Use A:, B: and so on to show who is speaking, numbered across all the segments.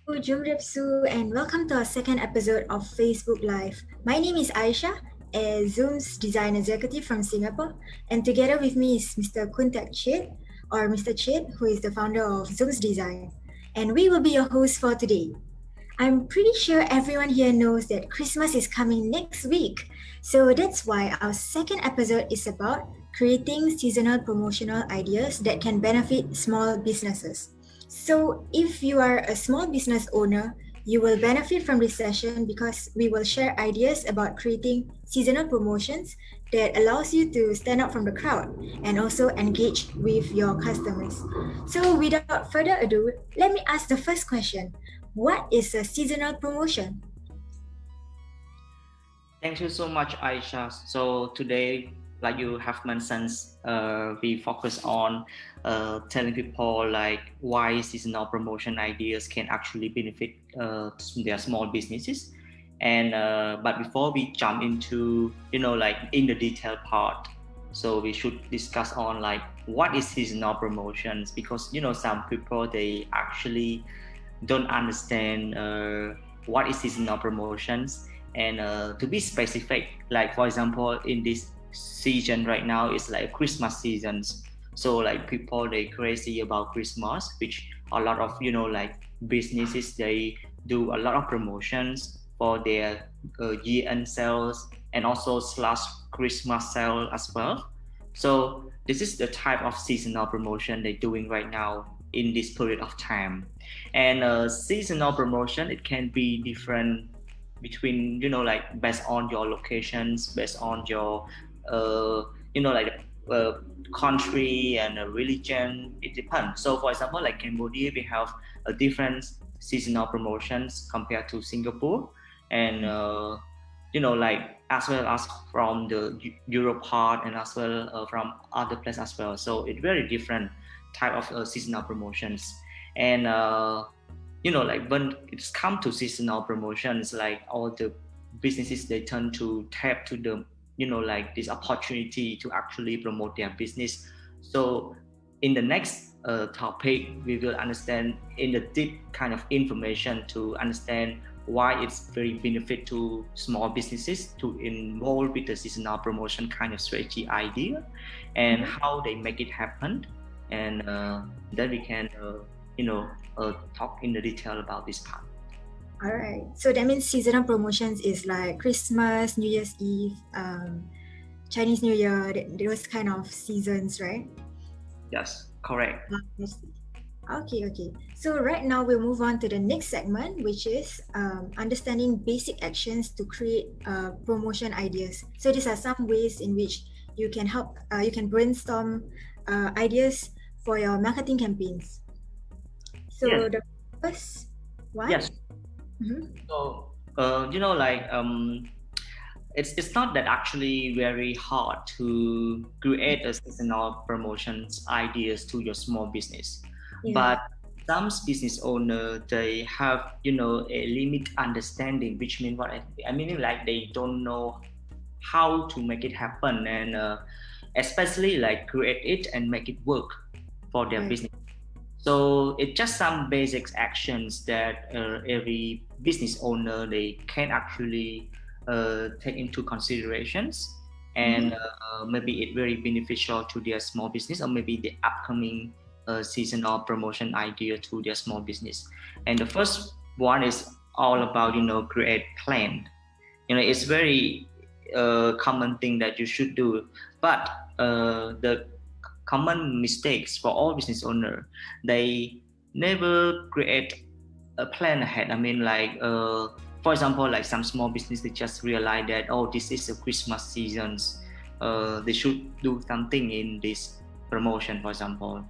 A: Jumrepsu, and welcome to our second episode of Facebook Live. My name is Aisha, a Zoom's design executive from Singapore, and together with me is Mr. Kuntak Chit, or Mr. Chit, who is the founder of Zoom's Design. And we will be your hosts for today. I'm pretty sure everyone here knows that Christmas is coming next week. So that's why our second episode is about creating seasonal promotional ideas that can benefit small businesses. So if you are a small business owner, you will benefit from this session because we will share ideas about creating seasonal promotions that allows you to stand out from the crowd and also engage with your customers. So without further ado, let me ask the first question. What is a seasonal promotion?
B: Thank you so much, Aisha. So today, like you have mentioned, we focus on telling people like why seasonal promotion ideas can actually benefit their small businesses. And but before we jump into like in the detail part, so we should discuss on like what is seasonal promotions because some people they actually don't understand what is seasonal promotions and to be specific, like for example in this season right now it's like Christmas seasons, so like people they crazy about Christmas, which a lot of like businesses they do a lot of promotions for their year-end sales and also slash Christmas sale as well. So this is the type of seasonal promotion they're doing right now in this period of time. And seasonal promotion it can be different between like based on your locations, based on your uh, like country and religion. It depends. So for example, like Cambodia, we have a different seasonal promotions compared to Singapore, and like as well as from the Europe part and as well from other places as well. So it's very different type of seasonal promotions. And like when it's come to seasonal promotions, like all the businesses they tend to tap to the like this opportunity to actually promote their business. So in the next topic we will understand in the deep kind of information to understand why it's very benefit to small businesses to involve with the seasonal promotion kind of strategy idea and
A: Mhm.
B: how they make it happen. And then we can talk in the detail about this part.
A: All right. So that means seasonal promotions is like Christmas, New Year's Eve, Chinese New Year, those kind of seasons, right?
B: Yes, correct.
A: I see. Okay, okay. So right now we'll move on to the next segment, which is understanding basic actions to create promotion ideas. So these are some ways in which you can brainstorm ideas for your marketing campaigns.
B: Yes,
A: So the first one,
B: yes.
A: mhm.
B: So like it's not that actually very hard to create a seasonal promotions ideas to your small business,
A: Yeah,
B: but some business owner they have a limit understanding, which means what I mean like they don't know how to make it happen and especially like create it and make it work for their
A: right.
B: business. So it's just some basic actions that every business owner they can actually take into considerations, and
A: Mm-hmm.
B: maybe it very beneficial to their small business or maybe the upcoming seasonal promotion idea to their small business. And the first one is all about create plan. It's very common thing that you should do, but the common mistakes for all business owner, they never create a plan ahead. I mean like for example like some small business they just realize that oh this is a Christmas seasons, they should do something in this promotion for example.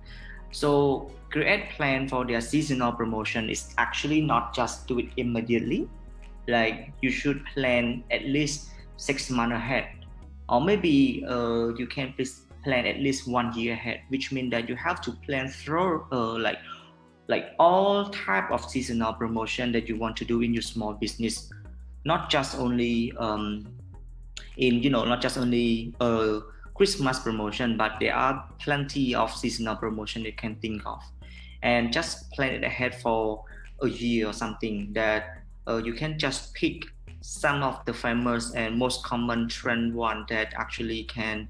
B: So create plan for their seasonal promotion is actually not just do it immediately, like you should plan at least 6 months ahead, or maybe you can plan at least 1 year ahead, which means that you have to plan through like all type of seasonal promotion that you want to do in your small business, not just only not just only Christmas promotion, but there are plenty of seasonal promotion you can think of, and just plan it ahead for a year or something, that you can just pick some of the famous and most common trend one that actually can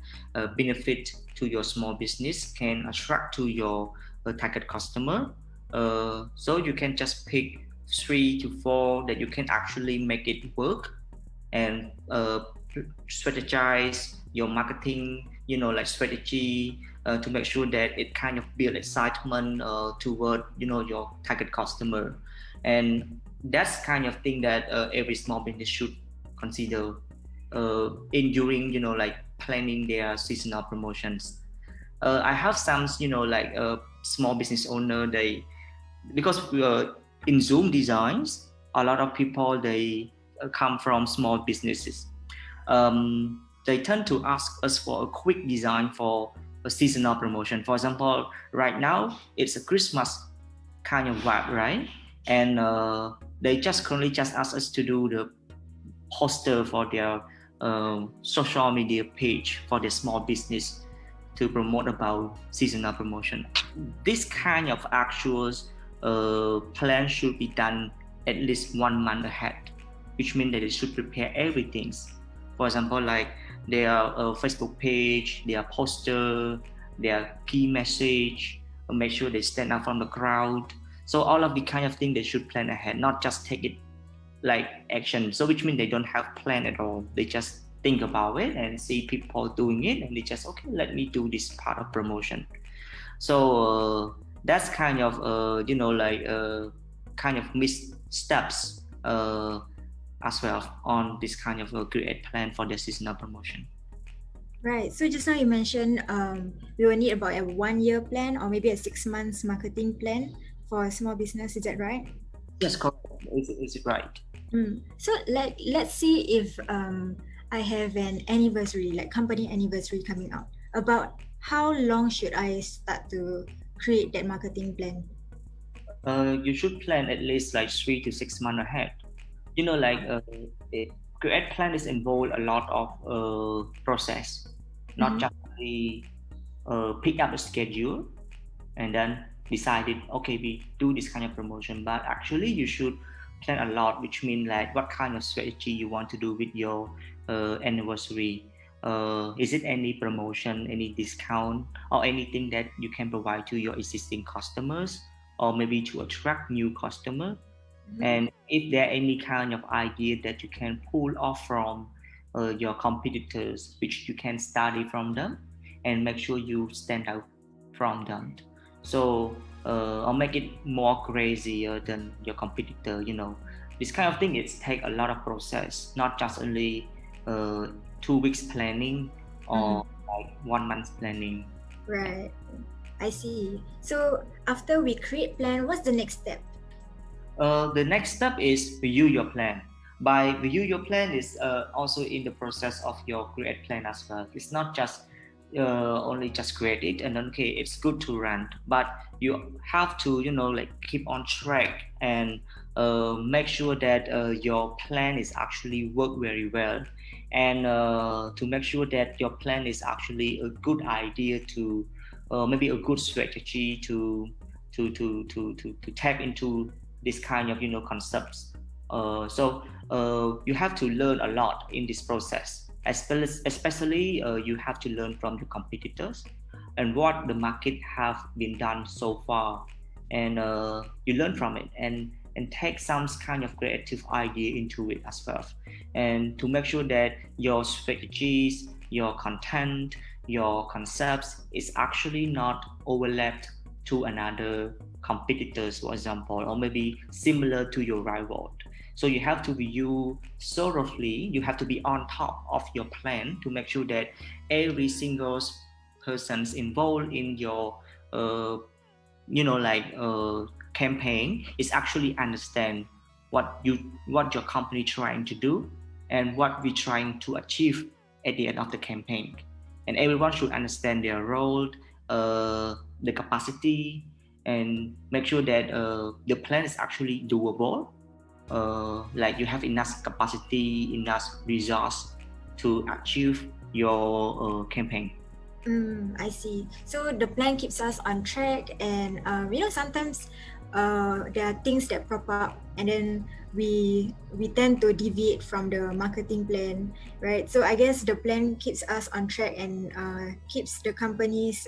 B: benefit to your small business, can attract to your target customer. So you can just pick 3 to 4 that you can actually make it work, and strategize your marketing, like strategy, to make sure that it kind of build excitement toward your target customer. And that's kind of thing that every small business should consider in during like planning their seasonal promotions. I have some small business owner, they, because in Zoom designs, a lot of people, they come from small businesses. They tend to ask us for a quick design for a seasonal promotion. For example, right now it's a Christmas kind of vibe, right? And they just currently just ask us to do the poster for their social media page for their small business to promote about seasonal promotion. This kind of actual plan should be done at least 1 month ahead, which means that they should prepare everything. For example, like their Facebook page, their poster, their key message, make sure they stand out from the crowd. So all of the kind of thing they should plan ahead, not just take it like action. So which means they don't have plan at all. They just think about it and see people doing it, and they just, okay, let me do this part of promotion. So that's kind of kind of missteps as well on this kind of create plan for the seasonal promotion.
A: Right. So just now you mentioned we will need about a 1 year plan or maybe a 6 months marketing plan for a small business. Is that right?
B: Yes, correct. Is it right?
A: So let's see if I have an anniversary, like company anniversary coming out. About how long should I start to create that marketing plan?
B: You should plan at least like 3 to 6 months ahead. Like create plan is involved a lot of process, not just only pick up a schedule and then decided, okay, we do this kind of promotion, but actually you should plan a lot, which means like what kind of strategy you want to do with your anniversary. Is it any promotion, any discount, or anything that you can provide to your existing customers, or maybe to attract new customer? And if there are any kind of idea that you can pull off from your competitors, which you can study from them and make sure you stand out from them. So or make it more crazier than your competitor. This kind of thing, it's take a lot of process, not just only 2 weeks planning or like 1 month planning.
A: Right. I see. So after we create plan, what's the next step?
B: The next step is review your plan. By review your plan is also in the process of your create plan as well. It's not just only just create it and then, okay, it's good to run, but you have to like keep on track and make sure that your plan is actually work very well, and to make sure that your plan is actually a good idea to maybe a good strategy to tap into this kind of concepts. So you have to learn a lot in this process, especially you have to learn from the competitors and what the market have been done so far, and you learn from it and take some kind of creative idea into it as well, and to make sure that your strategies, your content, your concepts is actually not overlapped to another competitors, for example, or maybe similar to your rival. So you have to review thoroughly. You have to be on top of your plan to make sure that every single person's involved in your campaign is actually understand what your company trying to do and what we're trying to achieve at the end of the campaign. And everyone should understand their role, the capacity, and make sure that the plan is actually doable. Like you have enough capacity, enough resource to achieve your campaign.
A: I see. So the plan keeps us on track, and sometimes there are things that prop up, and then we tend to deviate from the marketing plan, right? So I guess the plan keeps us on track and keeps the company's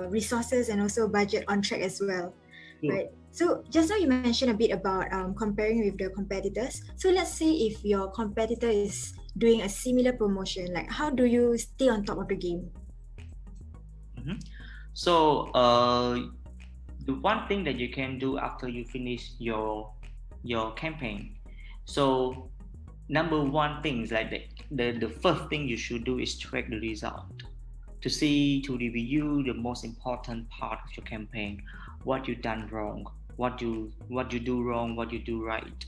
A: resources and also budget on track as well,
B: True.
A: right? So just now you mentioned a bit about comparing with the competitors. So let's say if your competitor is doing a similar promotion, like how do you stay on top of the game?
B: Mhm. So the one thing that you can do after you finish your campaign. So number one thing is like the first thing you should do is track the result to review the most important part of your campaign, what you done wrong, what you do wrong, what you do right,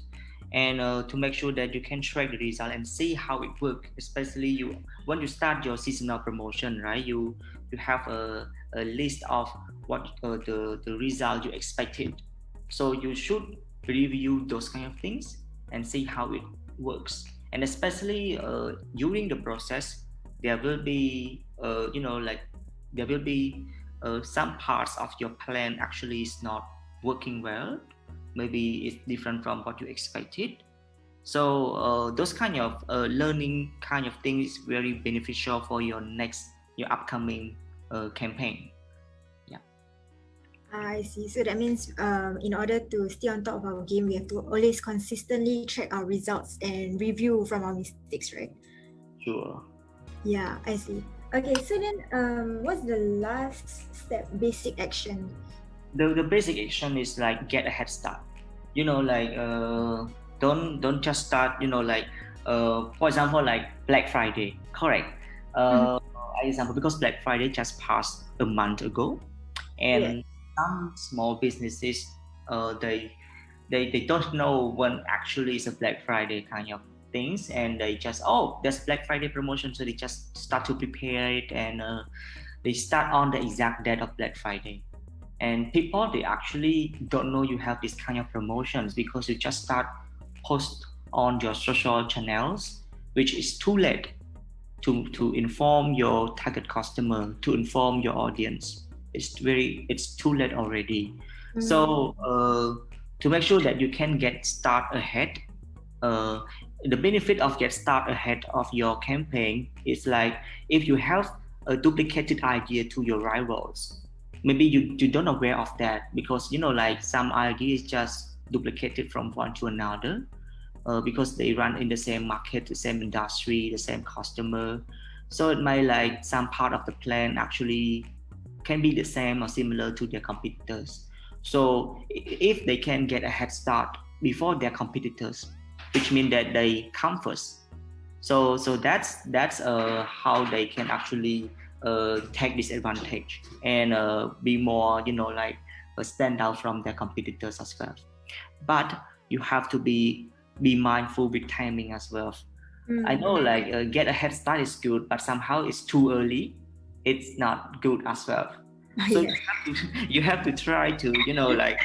B: and to make sure that you can track the result and see how it works. Especially you when you start your seasonal promotion, right? You have a list of what the result you expected. So you should review those kind of things and see how it works. And especially during the process, there will be there will be some parts of your plan actually is not working well. Maybe it's different from what you expected. So those kind of learning kind of things is very beneficial for your upcoming campaign. Yeah.
A: I see. So that means in order to stay on top of our game, we have to always consistently track our results and review from our mistakes, right?
B: Sure.
A: Yeah, I see. Okay, so then what's the last step, basic action?
B: The basic action is like get a head start. Like don't just start. For example, like Black Friday. Correct.
A: Mhm.
B: Uh, example, because Black Friday just passed a month ago,
A: Yeah.
B: and some small businesses they don't know when actually is a Black Friday kind of things, and they just, oh, there's Black Friday promotion, so they just start to prepare it, and they start on the exact date of Black Friday. And people, they actually don't know you have this kind of promotions because you just start post on your social channels, which is too late to inform your target customer, to inform your audience. It's too late already.
A: Mm.
B: So to make sure that you can get start ahead, uh, the benefit of get start ahead of your campaign is like, if you have a duplicated idea to your rivals, maybe you don't aware of that, because like some ideas just duplicated from one to another, because they run in the same market, the same industry, the same customer. So it might like some part of the plan actually can be the same or similar to their competitors. So if they can get a head start before their competitors, which means that they come first. So that's how they can actually take this advantage and be more, like stand out from their competitors as well. But you have to be mindful with timing as well. I know,
A: Mm.
B: like get a head start is good, but somehow it's too early. It's not good as well. So
A: Yeah.
B: you have to try to, like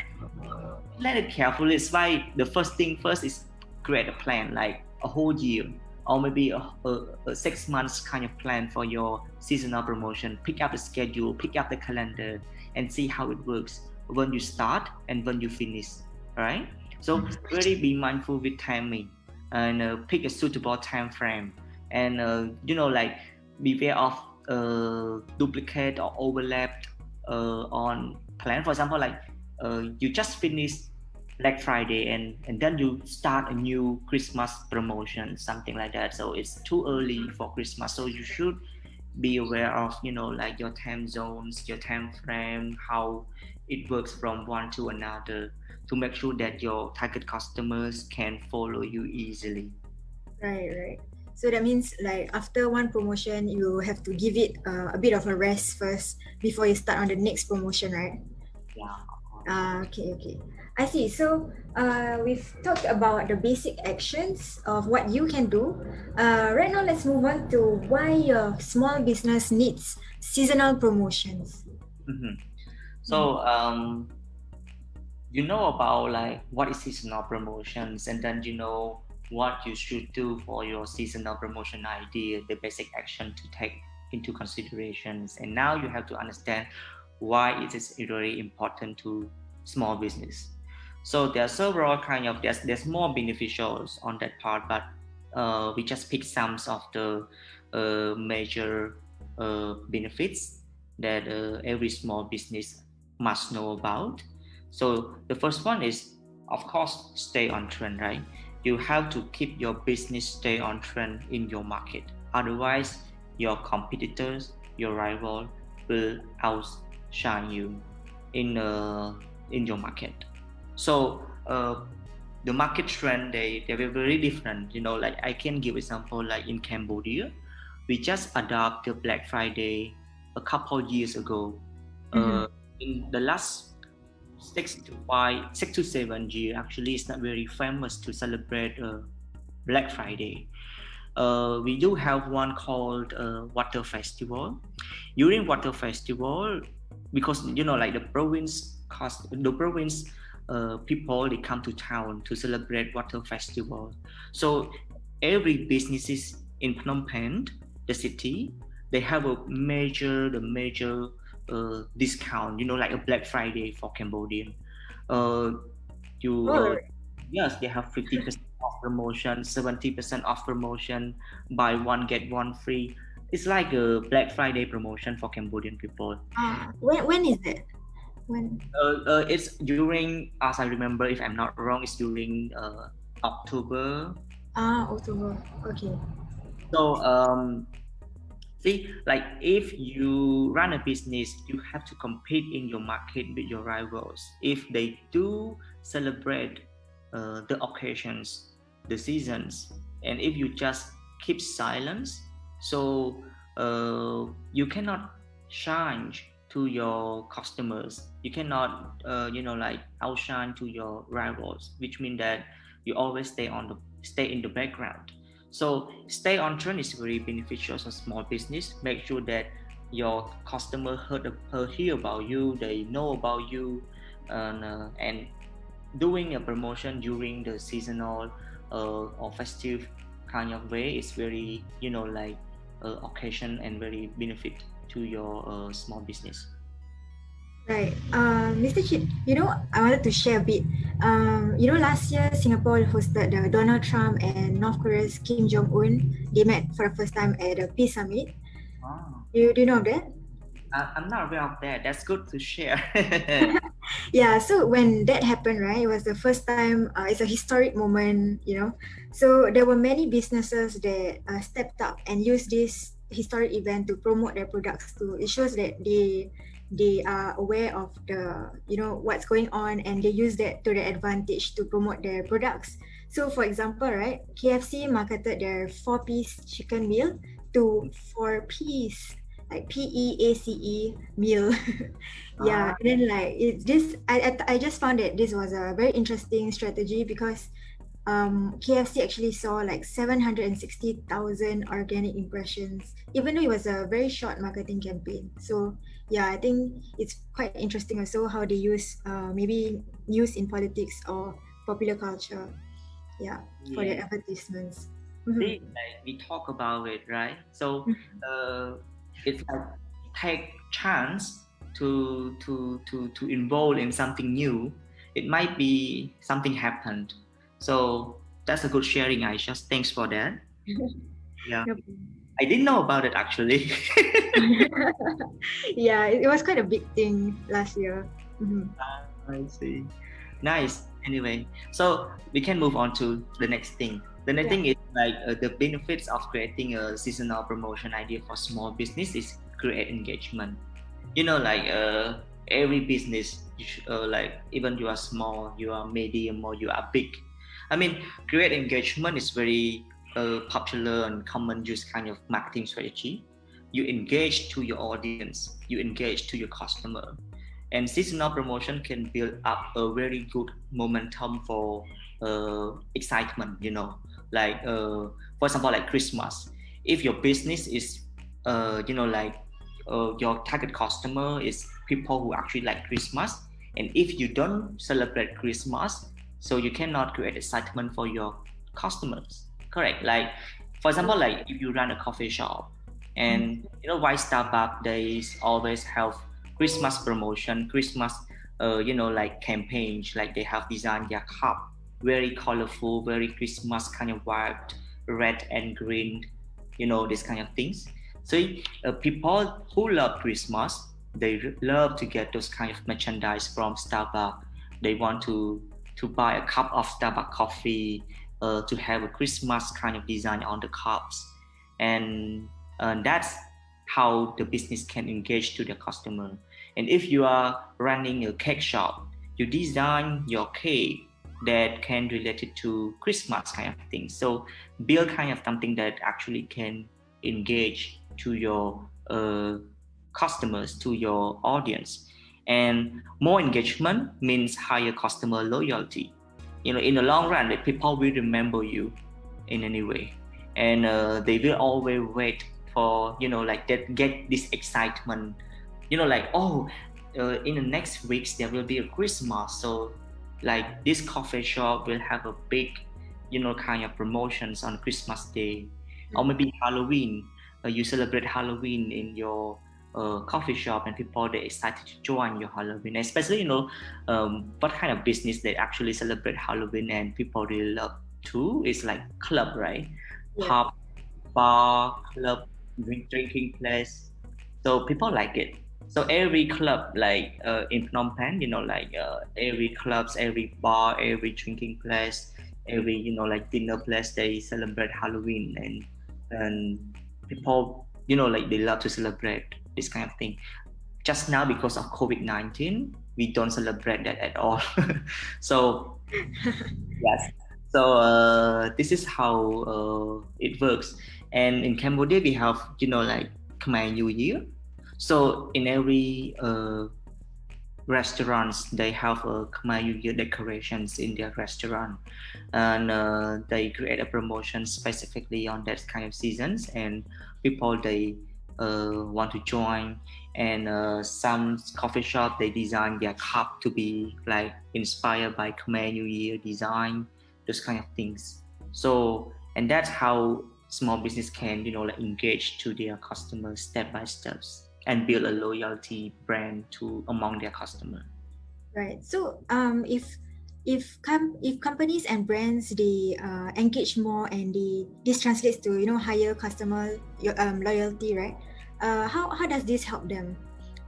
B: plan it carefully. It's why the first thing first is create a plan, like a whole year, or maybe a 6 months kind of plan for your seasonal promotion. Pick up the schedule, pick up the calendar, and see how it works when you start and when you finish. Right? So really be mindful with timing, and pick a suitable time frame, and like beware of duplicate or overlap on plan. For example, like you just finished Black Friday, and then you start a new Christmas promotion, something like that. So it's too early for Christmas. So you should be aware of, like your time zones, your time frame, how it works from one to another, to make sure that your target customers can follow you easily.
A: Right, right. So that means like after one promotion, you have to give it a bit of a rest first before you start on the next promotion, right?
B: Yeah, of course.
A: Okay, okay. I see. So we've talked about the basic actions of what you can do. Right now, let's move on to why your small business needs seasonal promotions.
B: Mhm. So you know about like what is seasonal promotions, and then what you should do for your seasonal promotion idea, the basic action to take into considerations. And now you have to understand why it is really important to small business. So there are several kind of there's more beneficials on that part, but we just pick some of the major benefits that every small business must know about. So the first one is, of course, stay on trend, right? You have to keep your business stay on trend in your market. Otherwise, your competitors, your rival will outshine you in your market. So the market trend they were very different. Like I can give example, like in Cambodia, we just adopt the Black Friday a couple years ago.
A: Mm-hmm.
B: In the last 6 to 7 years, actually, it's not very famous to celebrate Black Friday. We do have one called Water Festival. During Water Festival, because like the province people, they come to town to celebrate Water Festival. So every businesses in Phnom Penh, the city, they have the major discount. Like a Black Friday for Cambodian. Uh, you
A: Oh,
B: Yes, they have 50% off promotion, 70% off promotion, buy one get one free. It's like a Black Friday promotion for Cambodian people.
A: when is it? When?
B: It's during, as I remember, if I'm not wrong, it's during October.
A: October. Okay.
B: So see, like if you run a business, you have to compete in your market with your rivals. If they do celebrate the occasions, the seasons, and if you just keep silence, so you cannot shine to your customers. You cannot, like outshine to your rivals, which means that you always stay in the background. So stay on trend is very beneficial for small business. Make sure that your customer hear about you, they know about you, and doing a promotion during the seasonal or festive kind of way is very, like occasion and very benefit to your small business.
A: Right. Mr. Chit, I wanted to share a bit. Last year Singapore hosted the Donald Trump and North Korea's Kim Jong Un. They met for the first time at the Peace Summit.
B: Wow.
A: Do you know of that?
B: I'm not aware of that. That's good to share.
A: Yeah, so when that happened, right, it was the first time, it's a historic moment, So there were many businesses that stepped up and used this historic event to promote their products too. It shows that they are aware of the, what's going on, and they use that to their advantage to promote their products. So for example, right, KFC marketed their 4-piece chicken meal to 4-piece, like PEACE meal. Yeah,
B: Ah,
A: and then like it this I just found that this was a very interesting strategy because KFC actually saw like 760,000 organic impressions, even though it was a very short marketing campaign. So yeah, I think it's quite interesting also how they use maybe news in politics or popular culture, yeah, for
B: yeah.
A: their advertisements.
B: See, like we talk about it, right? So uh, it's like take chance to involve in something new. It might be something happened. So that's a good sharing, Aisha. Thanks for that. Yeah,
A: Yep.
B: I didn't know about it actually.
A: Yeah, it was quite a big thing last year. Mhm.
B: I see. Nice. Anyway, so we can move on to the next thing. The next
A: Yeah.
B: thing is like the benefits of creating a seasonal promotion idea for small business is create engagement. Like every business, like even you are small, you are medium, or you are big. I mean, create engagement is very popular and common use kind of marketing strategy. You engage to your audience, you engage to your customer, and seasonal promotion can build up a very good momentum for excitement. Like for example, like Christmas. If your business is like your target customer is people who actually like Christmas, and if you don't celebrate Christmas, so you cannot create excitement for your customers. Correct? Like for example, like if you run a coffee shop, and why Starbucks they always have Christmas promotion, Christmas like campaigns, like they have designed their cup very colorful, very Christmas kind of vibe, red and green, this kind of things. So people who love Christmas, they love to get those kind of merchandise from Starbucks. They want to buy a cup of Starbucks coffee, to have a Christmas kind of design on the cups, and that's how the business can engage to the customer. And if you are running a cake shop, you design your cake that can relate it to Christmas kind of thing. So build kind of something that actually can engage to your customers, to your audience. And more engagement means higher customer loyalty. In the long run, the people will remember you in any way, and they will always wait for, like that, get this excitement, like, oh, in the next weeks there will be a Christmas, so like this coffee shop will have a big, kind of promotions on Christmas day. Or maybe Halloween, you celebrate Halloween in your coffee shop, and people, they excited to join your Halloween, especially, what kind of business they actually celebrate Halloween and people really love too is like club, right?
A: Yeah.
B: Pub, bar, club, drinking place. So people like it. So every club, like in Phnom Penh, like every clubs, every bar, every drinking place, every, like dinner place, they celebrate Halloween, and people, like they love to celebrate this kind of thing. Just now, because of COVID-19, we don't celebrate that at all. So yes. So this is how it works. And in Cambodia, we have, like Khmer New Year. So in every restaurants, they have a Khmer New Year decorations in their restaurant, and they create a promotion specifically on that kind of seasons, and people, they want to join. And some coffee shop, they design their cup to be like inspired by Khmer New Year design, those kind of things. So, and that's how small business can, like engage to their customers step by steps and build a loyalty brand to among their customer.
A: Right. So, if companies and brands, they engage more, and this translates to, higher customer loyalty, right? How does this help them?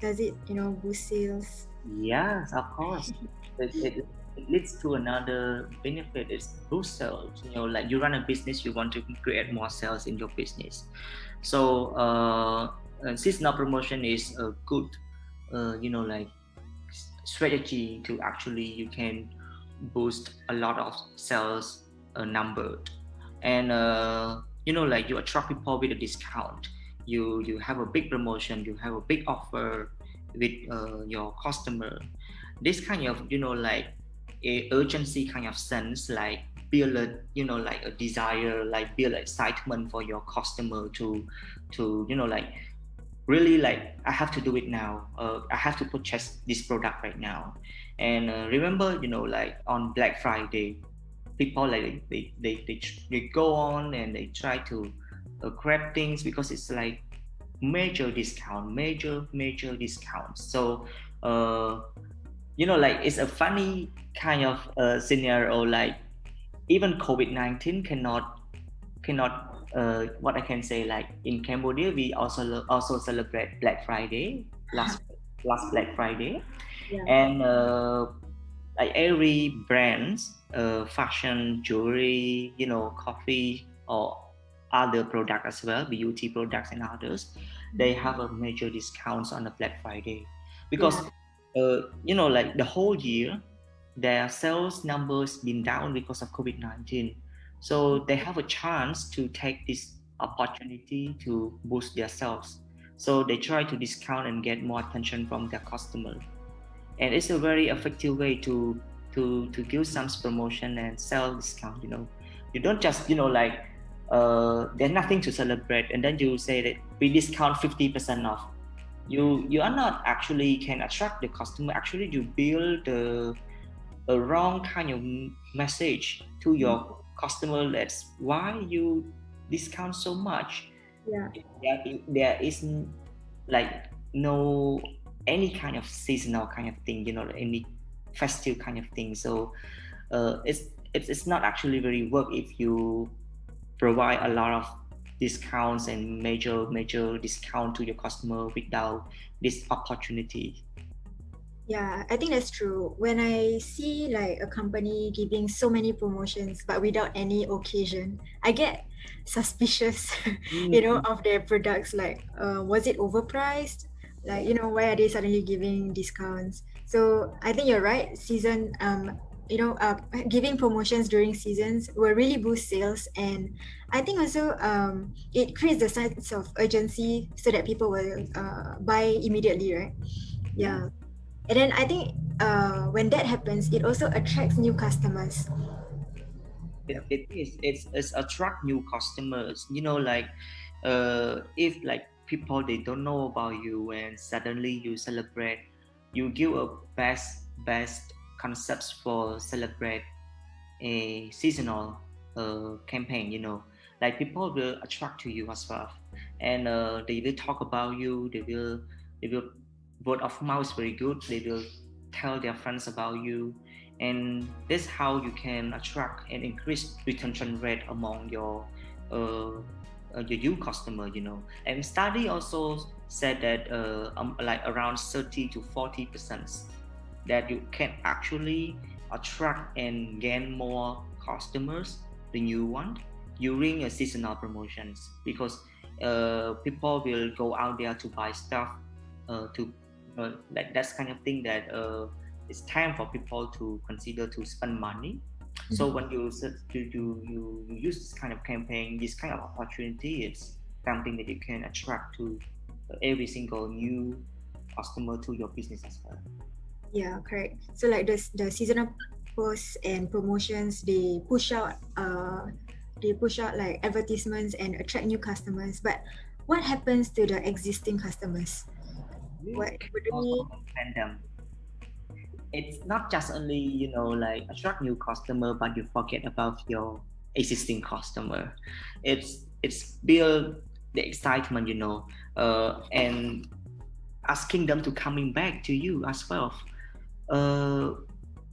A: Does it, boost sales?
B: Yes, of course. It leads to another benefit. It's boost sales. Like you run a business, you want to create more sales in your business. So seasonal promotion is a good, like strategy to actually, you can boost a lot of sales number. And like you attract people with a discount. You have a big promotion, you have a big offer with your customer. This kind of, like a urgency kind of sense, like build a, like a desire, like build excitement for your customer to like really, like, I have to do it now, I have to purchase this product right now. And remember, like on Black Friday, people, like they go on and they try to grab things because it's like major discount, major discounts. So uh, like it's a funny kind of scenario, like even COVID-19 cannot what I can say, like in Cambodia, we also celebrate Black Friday, last Black Friday.
A: Yeah.
B: And like every brands, fashion, jewelry, coffee, or other product as well, beauty products and others, they have a major discounts on the Black Friday, because like the whole year their sales numbers been down because of COVID-19. So they have a chance to take this opportunity to boost their sales. So they try to discount and get more attention from their customer. And it's a very effective way to give some promotion and sell discount. You don't just, like there's nothing to celebrate, and then you say that we discount 50% off. You are not actually can attract the customer. Actually, you build a wrong kind of message to your customer. That's why you discount so much.
A: Yeah.
B: There isn't like no any kind of seasonal kind of thing, any festive kind of thing. So it's not actually very work if you provide a lot of discounts and major discount to your customer without this opportunity.
A: Yeah, I think that's true. When I see like a company giving so many promotions but without any occasion, I get suspicious,
B: Mm.
A: of their products. Like, was it overpriced? Like, why are they suddenly giving discounts? So I think you're right. Giving promotions during seasons will really boost sales, and I think also it creates the sense of urgency so that people will buy immediately, right?
B: Yeah.
A: Yeah. And then I think when that happens, it also attracts new customers. Yep.
B: It's attract new customers, like if like people they don't know about you and suddenly you celebrate, you give a best concepts for celebrate a seasonal campaign, like people will attract to you as well, and they will talk about you, they will word of mouth is very good, they will tell their friends about you, and this how you can attract and increase retention rate among your new customer, and study also said that like around 30 to 40% that you can actually attract and gain more customers than you want during a seasonal promotions, because people will go out there to buy stuff, to like that's kind of thing that it's time for people to consider to spend money. So when you use this kind of campaign, this kind of opportunity, it's something that you can attract to every single new customer to your business as well.
A: Yeah, correct. So like the seasonal posts and promotions, they push out like advertisements and attract new customers. But what happens to the existing customers?
B: You
A: What
B: can
A: would
B: also
A: we?
B: maintain them. It's not just only like attract new customer, but you forget about your existing customer. It's build the excitement, and asking them to coming back to you as well. uh,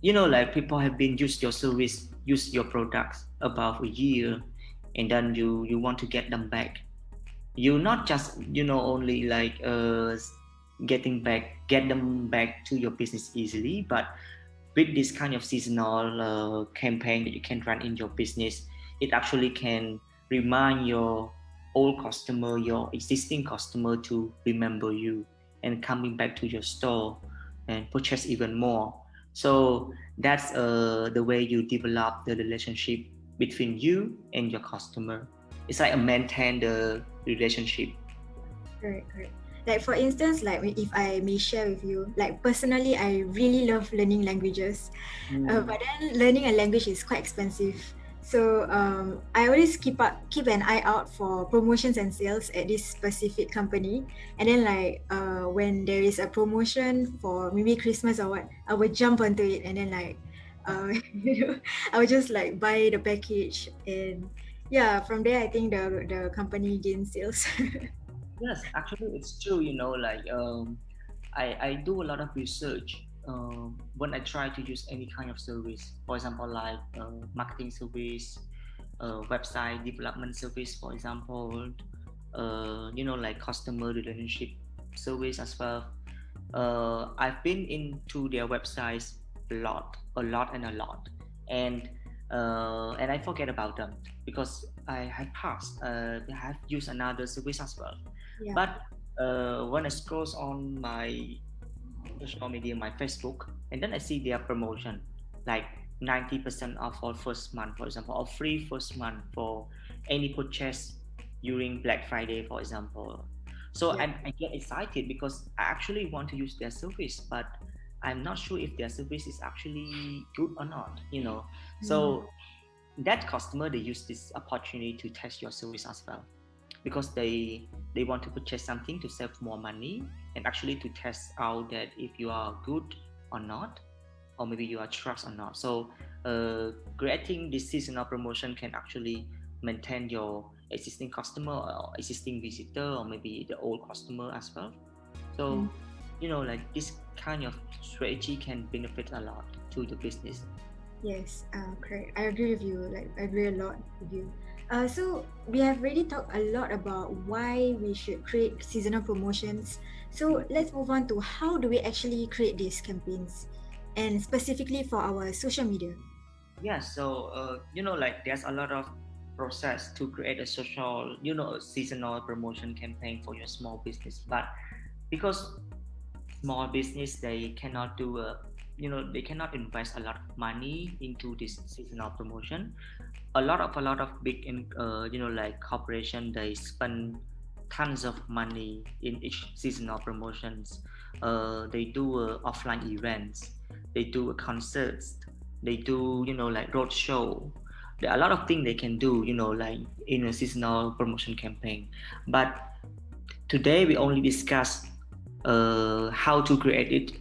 B: like people have been used your service, use your products about a year, and then you want to get them back. You not just only like get them back to your business easily, but with this kind of seasonal campaign that you can run in your business, it actually can remind your old customer, your existing customer, to remember you and coming back to your store and purchase even more. So that's the way you develop the relationship between you and your customer. It's like a maintain the relationship.
A: Correct, correct. Like for instance, like if I may share with you, like personally, I really love learning languages.
B: Mm.
A: But then learning a language is quite expensive. So I always keep an eye out for promotions and sales at this specific company. And then like when there is a promotion for maybe Christmas or what, I would jump onto it and then like I would just like buy the package, and yeah, from there I think the company gains sales.
B: Yes, actually, it's true. Like I do a lot of research when I try to use any kind of service. For example, like marketing service, website development service, for example, like customer relationship service as well. I've been into their websites a lot, and and I forget about them because I have passed. I have used another service as well,
A: Yeah.
B: but when I scroll on my social media, my Facebook, and then I see their promotion, like 90% off for first month, for example, or free first month for any purchase during Black Friday, for example. So
A: Yeah.
B: I get excited because I actually want to use their service, but I'm not sure if their service is actually good or not.
A: Mm.
B: So that customer, they use this opportunity to test your service as well, because they want to purchase something to save more money, and actually to test out that if you are good or not, or maybe you are trust or not. So creating this seasonal promotion can actually maintain your existing customer or existing visitor, or maybe the old customer as well.
A: Mm.
B: So like this kind of strategy can benefit a lot to the business.
A: Yes, correct. I agree with you. Like, I agree a lot with you. So we have already talked a lot about why we should create seasonal promotions. So let's move on to how do we actually create these campaigns, and specifically for our social media.
B: Yeah, so like there's a lot of process to create a social, a seasonal promotion campaign for your small business. But because small business, they cannot do they cannot invest a lot of money into this seasonal promotion. A lot of big like corporation, they spend tons of money in each seasonal promotions. They do offline events, they do concerts, they do like road show. There are a lot of things they can do, like in a seasonal promotion campaign. But today we only discuss how to create it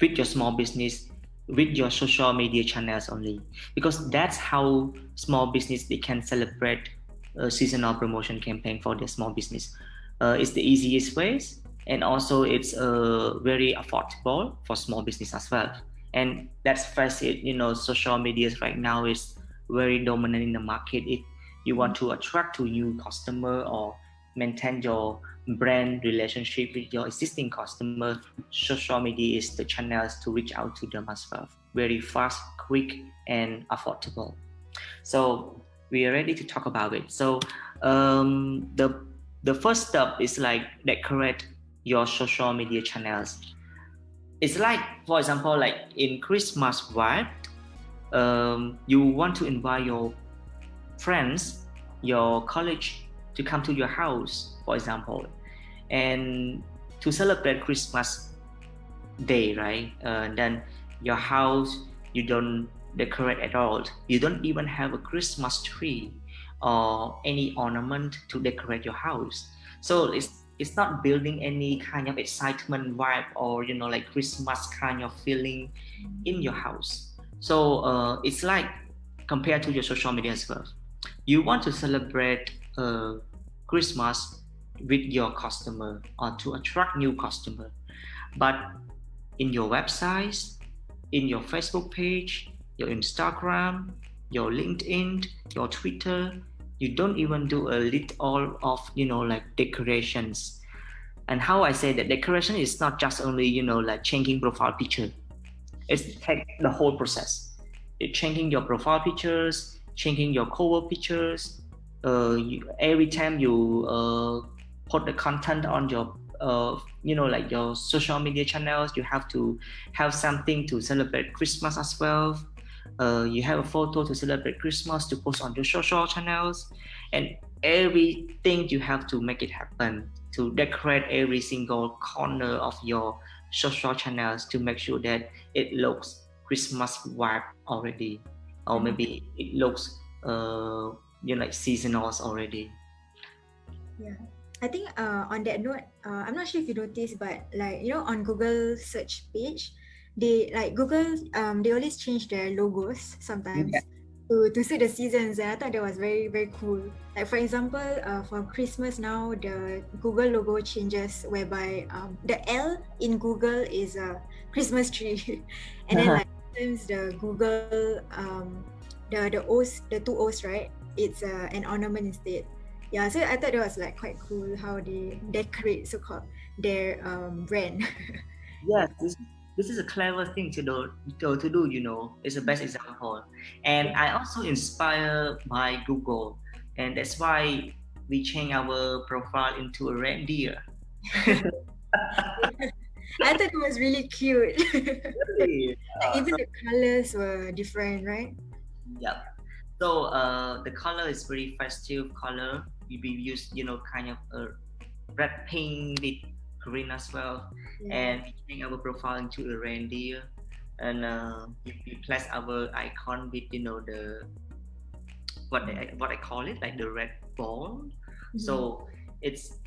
B: with your small business, with your social media channels only, because that's how small business they can celebrate a seasonal promotion campaign for their small business. It's the easiest ways, and also it's very affordable for small business as well. And let's face it, social media right now is very dominant in the market. If you want to attract to new customer or maintain your brand relationship with your existing customer, social media is the channels to reach out to them as well. Very fast, quick, and affordable. So we are ready to talk about it. So the first step is like decorate your social media channels. It's like, for example, like in Christmas vibe, you want to invite your friends, your college to come to your house, for example, and to celebrate Christmas day, right? Then your house, you don't decorate at all. You don't even have a Christmas tree or any ornament to decorate your house. So it's not building any kind of excitement vibe or like Christmas kind of feeling in your house. So it's like compared to your social media as well. You want to celebrate Christmas with your customer or to attract new customer, but in your websites, in your Facebook page, your Instagram, your LinkedIn, your Twitter, you don't even do a little of like decorations. And how I say that decoration is not just only like changing profile picture. It's take the whole process. It's changing your profile pictures, changing your cover pictures. Every time you put the content on your like your social media channels, you have to have something to celebrate Christmas as well. You have a photo to celebrate Christmas to post on your social channels, and everything you have to make it happen to decorate every single corner of your social channels to make sure that it looks Christmas vibe already, or
A: Mhm.
B: maybe it looks like seasonals already.
A: Yeah. I think on that note, I'm not sure if you noticed, but like on Google search page, they like Google they always change their logos
B: Yeah.
A: sometimes to suit the seasons, and I thought that was very very cool. Like for example, for Christmas now, the Google logo changes whereby the L in Google is a Christmas tree, and then like sometimes the Google the O's, the two O's, right? It's an ornament instead. Yeah, so I thought it was like quite cool how they decorate so called their brand.
B: Yes, this is a clever thing to do. It's the best example. And I also inspired by Google, and that's why we change our profile into a reindeer.
A: I thought it was really cute.
B: Really?
A: Like even the colors were different, right?
B: Yeah. So the color is very festive color. We use kind of a red pink with green as well,
A: Yeah.
B: and we change our profile into a reindeer, and we place our icon with the what I call it, like the red ball.
A: Mhm.
B: So it's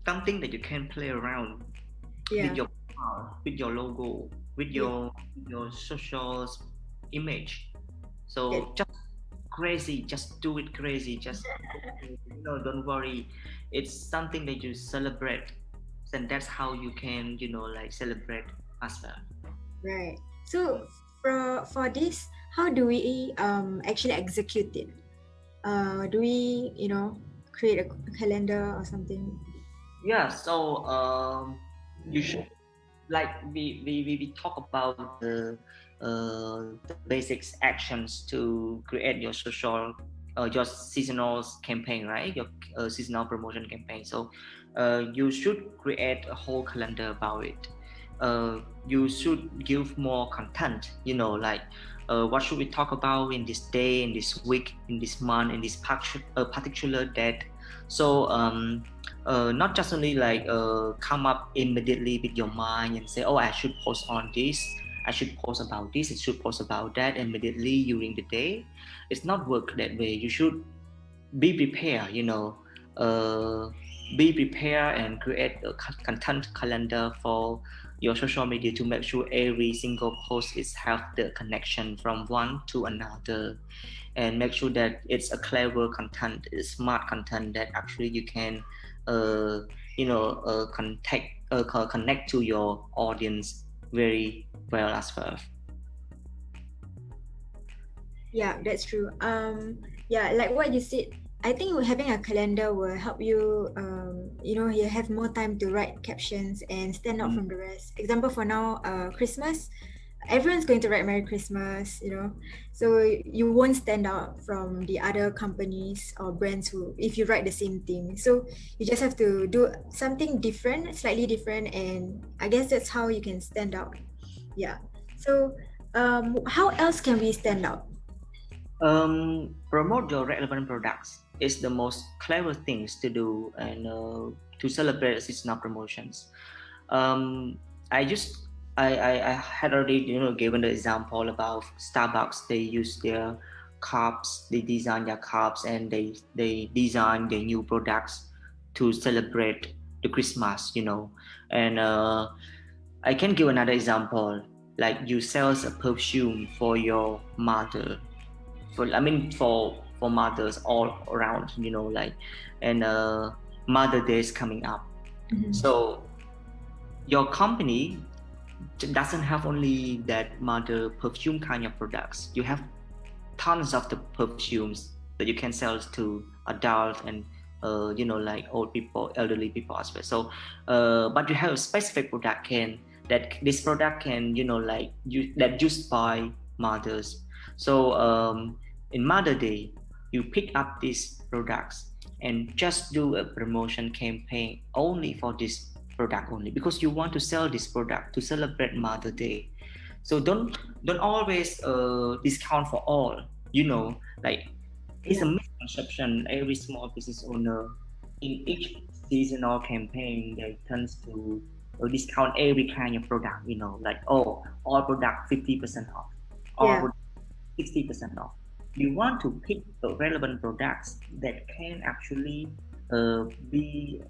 B: something that you can play around with
A: Yeah.
B: your profile, with your logo, with
A: Yeah.
B: your social image.
A: Yeah.
B: So just crazy, just do it crazy, just go crazy. Don't worry. It's something that you celebrate. and that's how you can like celebrate as well.
A: Right. So for this, how do we actually execute it? Do we create a calendar or something?
B: Yeah, so you should, like we talk about the basics actions to create your social your seasonal campaign, right? Your seasonal promotion campaign. So you should create a whole calendar about it. You should give more content, like what should we talk about in this day, in this week, in this month, in this particular date. So not just only like come up immediately with your mind and say, oh, I should post on this, I should post about this, I should post about that immediately during the day. It's not work that way. You should be prepared, uh, be prepared and create a content calendar for your social media to make sure every single post is have the connection from one to another, and make sure that it's a clever content, it's smart content that actually you can uh, connect to your audience very well as well.
A: Yeah, that's true. Yeah, like what you said, I think having a calendar will help you. You have more time to write captions and stand out
B: Mm.
A: from the rest. Example for now, Christmas, everyone's going to write Merry Christmas, so you won't stand out from the other companies or brands who if you write the same thing. So you just have to do something different, slightly different, and I guess that's how you can stand out. Yeah. So how else can we stand out?
B: Promote your relevant products is the most clever things to do, and to celebrate seasonal promotions. um, I just I had already given the example about Starbucks. They use their cups, they design their cups, and they design their new products to celebrate the Christmas, and I can give another example, like you sell a perfume for your mother, for mothers all around, like, and Mother Day is coming up.
A: Mhm.
B: So your company doesn't have only that mother perfume kind of products. You have tons of the perfumes that you can sell to adults and like old people, elderly people as well. So but you have a specific product can that this product can like that used by mothers. So in Mother Day, you pick up these products and just do a promotion campaign only for this product only, because you want to sell this product to celebrate Mother Day. So don't always discount for all, like it's a
A: Yeah.
B: misconception. Every small business owner in each seasonal campaign, they tends to discount every kind of product, like, oh, all product 50% off, all
A: Yeah.
B: product 60% off. You want to pick the relevant products that can actually be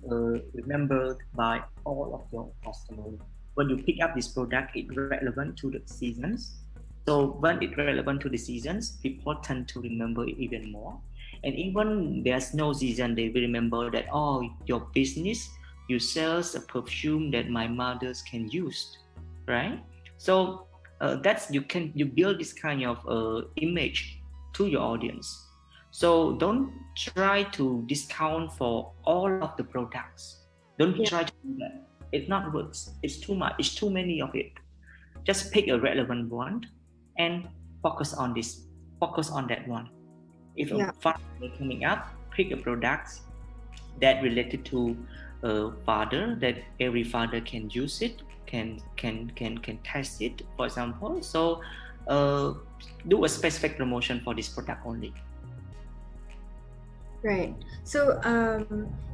B: remembered by all of your customers. When you pick up this product, it's relevant to the seasons. So when it's relevant to the seasons, people tend to remember it even more. And even there's no season, they will remember that, oh, your business, you sell a perfume that my mothers can use, right? So you build this kind of image to your audience. So don't try to discount for all of the products. Don't
A: Yeah.
B: try to do that. It not works. It's too much. It's too many of it. Just pick a relevant one and focus on this. Focus on that one. If a
A: Yeah.
B: father coming up, pick a product that related to father, that every father can use it, can test it, for example. So uh, do a specific promotion for this product only.
A: Right. So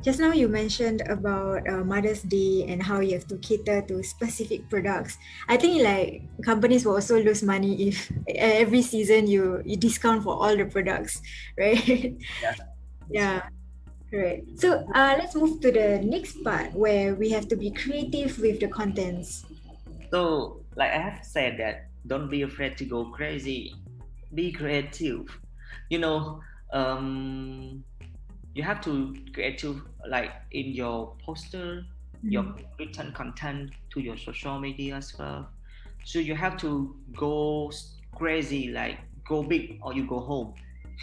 A: just now you mentioned about Mother's Day and how you have to cater to specific products. I think like companies will also lose money if every season you discount for all the products, right?
B: Yeah, that's
A: Yeah.
B: right.
A: Right. So let's move to the next part where we have to be creative with the contents.
B: So like I have said that don't be afraid to go crazy, be creative, you know um you have to creative, like in your poster, your written content to your social media as well. So you have to go crazy, like go big or you go home.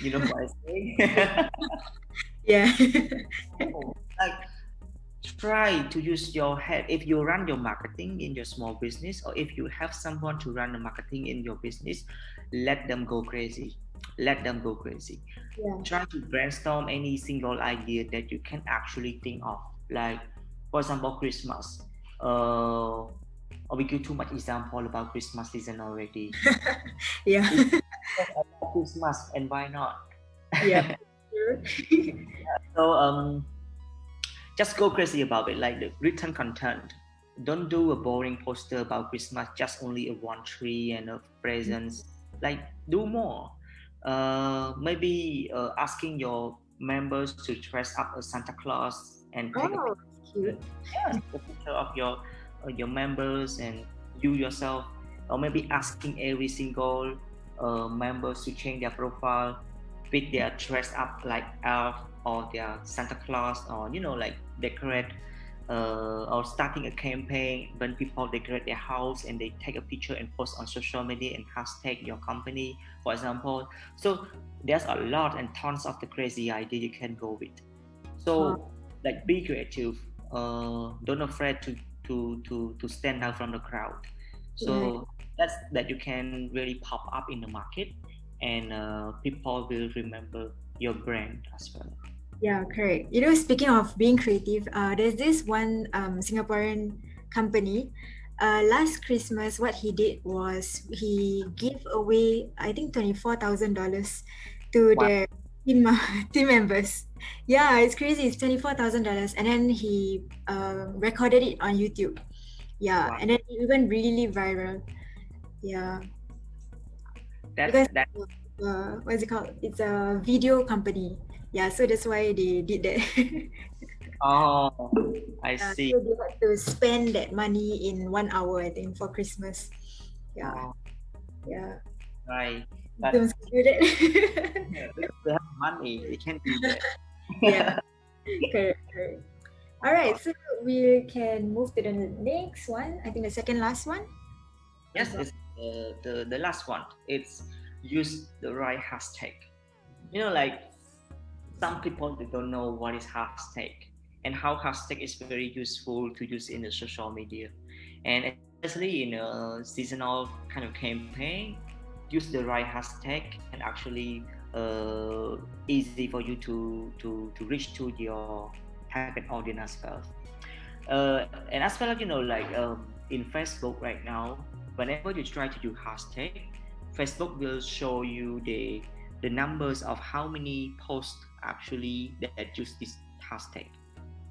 B: You know what I say?
A: Yeah.
B: Like try to use your head. If you run your marketing in your small business, or if you have someone to run the marketing in your business, let them go crazy. Let them go crazy.
A: Yeah.
B: Try to brainstorm any single idea that you can actually think of, like for example Christmas. Or we give too much example about Christmas season already.
A: Yeah.
B: It's about Christmas, and why not?
A: Yeah. Sure.
B: So just go crazy about it, like the written content. Don't do a boring poster about Christmas, just only a one tree and a presents. Like do more. Maybe asking your members to dress up as Santa Claus and take a
A: Oh,
B: picture.
A: cute.
B: Yes, a picture of your members and you yourself, or maybe asking every single members to change their profile with their dress up like elf or their Santa Claus, or like decorate, or starting a campaign when people decorate their house and they take a picture and post on social media and hashtag your company, for example. So there's a lot and tons of the crazy idea you can go with.
A: Wow.
B: So like be creative. Don't afraid to stand out from the crowd.
A: Right.
B: So that you can really pop up in the market, and people will remember your brand as well.
A: Yeah, correct. Speaking of being creative, there's this one Singaporean company. Last Christmas, what he did was he gave away, I think, $24,000 to
B: Wow.
A: their team team members. Yeah, it's crazy. It's $24,000, and then he recorded it on YouTube. Yeah,
B: Wow.
A: and then it went really viral. Yeah,
B: That's
A: because
B: that.
A: what is it called? It's a video company. Yeah, so that's why they did that.
B: Oh, I see.
A: So they had to spend that money in 1 hour, I think, for Christmas. Yeah,
B: Oh,
A: yeah.
B: right.
A: Don't
B: But
A: do that.
B: because they have money, they can do
A: Yeah,
B: that.
A: correct, correct. All right, so we can move to the next one. I think the second last one.
B: Yes, it's the last one. It's use the right hashtag. Like some people they don't know what is hashtag and how hashtag is very useful to use in the social media, and especially in a seasonal kind of campaign. Use the right hashtag and actually easy for you to reach to your target audience as well. And as well, like in Facebook right now, whenever you try to do hashtag, Facebook will show you the numbers of how many posts actually that use this hashtag.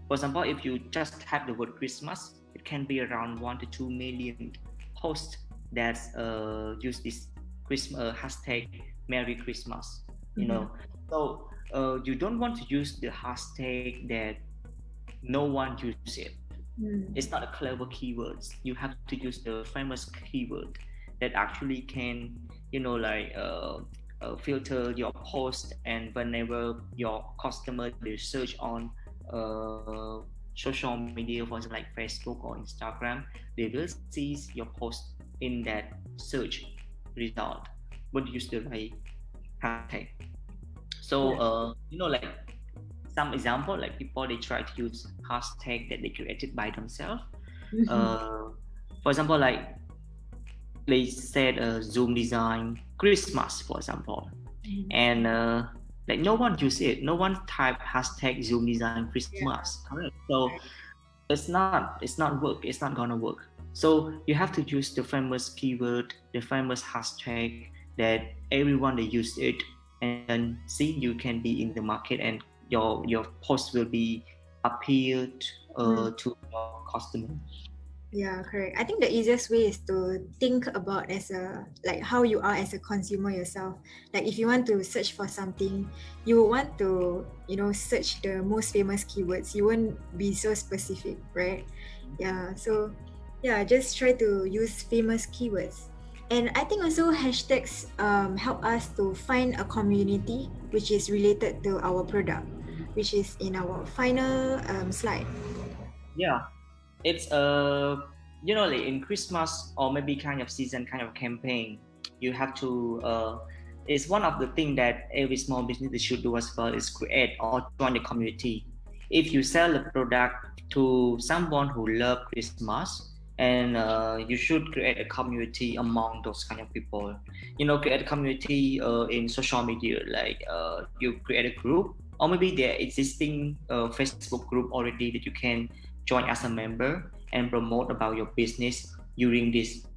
B: For example, if you just type the word Christmas, it can be around 1 to 2 million posts that use this Christmas hashtag Merry Christmas.
A: Mhm.
B: So you don't want to use the hashtag that no one uses it.
A: Mm.
B: It's not a clever keywords. You have to use the famous keyword that actually can, like filter your post, and whenever your customer they search on social media, for example, like Facebook or Instagram, they will see your post in that search result. But use the right hashtag. So
A: Yeah.
B: like some example, like people they try to use hashtag that they created by themselves.
A: Mhm.
B: For example, like they said Zoom design Christmas, for example,
A: Mhm.
B: and like no one use it, no one type hashtag Zoom design
A: Yeah.
B: Christmas, correct? So it's not work, it's not gonna work. So you have to use the famous keyword, the famous hashtag that everyone they use it, and then see you can be in the market, and your post will be appeared
A: Mm.
B: to your customer.
A: Yeah, correct. I think the easiest way is to think about as a like how you are as a consumer yourself. Like if you want to search for something, you would want to, search the most famous keywords. You won't be so specific, right? Yeah. So yeah, just try to use famous keywords. And I think also hashtags help us to find a community which is related to our product, which is in our final slide.
B: Yeah. it's like in Christmas or maybe kind of season kind of campaign, you have to it's one of the things that every small business should do as well is create or join the community. If you sell the product to someone who love Christmas, and you should create a community among those kind of people. Create a community in social media, like you create a group, or maybe there existing Facebook group already that you can join as a member and promote about your business during this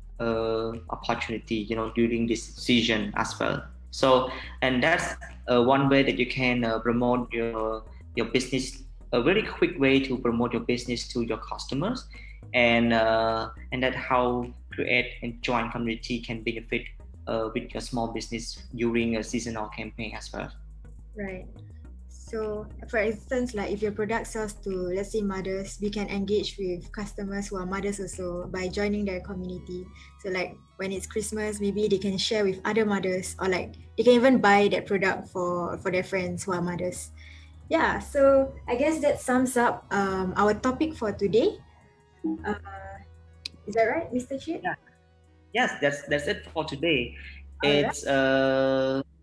B: opportunity, during this season as well. So, and that's one way that you can promote your business, a very quick way to promote your business to your customers, and that how create and join community can benefit with your small business during a seasonal campaign as well.
A: Right. So, for instance, like if your product sells to, let's say, mothers, we can engage with customers who are mothers also by joining their community. So, like when it's Christmas, maybe they can share with other mothers, or like they can even buy that product for their friends who are mothers. Yeah. So, I guess that sums up our topic for today. Uh, is that right, Mr. Chit?
B: Yeah. Yes, that's it for today.
A: All right.
B: It's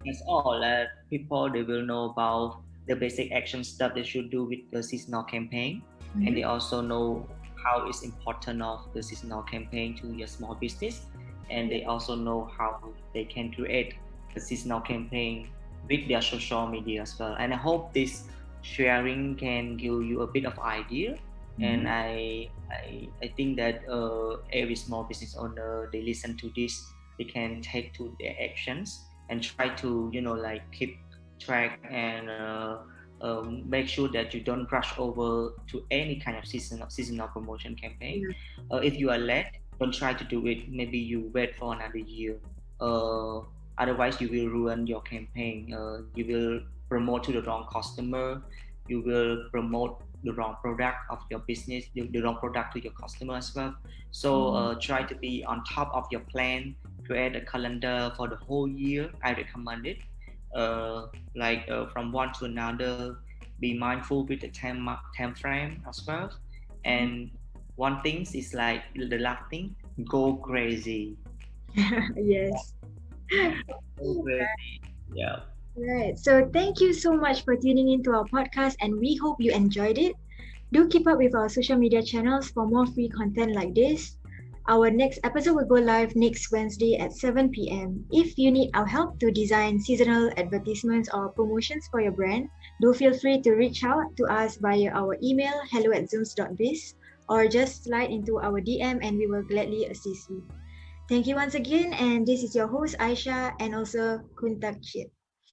B: that's all that people they will know about the basic action stuff they should do with the seasonal campaign, and
A: Mm-hmm.
B: they also know how it's important of the seasonal campaign to your small business, and
A: Yeah.
B: they also know how they can create the seasonal campaign with their social media as well. And I hope this sharing can give you a bit of idea, and
A: Mm-hmm.
B: I think that every small business owner they listen to this, they can take to their actions and try to like keep track and make sure that you don't rush over to any kind of seasonal promotion campaign.
A: Yeah.
B: If you are late, don't try to do it. Maybe you wait for another year. Uh, Otherwise, you will ruin your campaign. You will promote to the wrong customer. You will promote the wrong product of your business, the wrong product to your customer as well. So
A: Mm-hmm.
B: try to be on top of your plan, create a calendar for the whole year. I recommend it. From one to another, be mindful with the time frame as well. And one thing is like the last thing, go crazy.
A: Yes.
B: Go crazy. Yeah.
A: Right. So thank you so much for tuning into our podcast, and we hope you enjoyed it. Do keep up with our social media channels for more free content like this. Our next episode will go live next Wednesday at 7 p.m. If you need our help to design seasonal advertisements or promotions for your brand, do feel free to reach out to us via our email hello@zooms.biz, or just slide into our DM and we will gladly assist you. Thank you once again, and this is your host Aisha and also Kuntak Chit.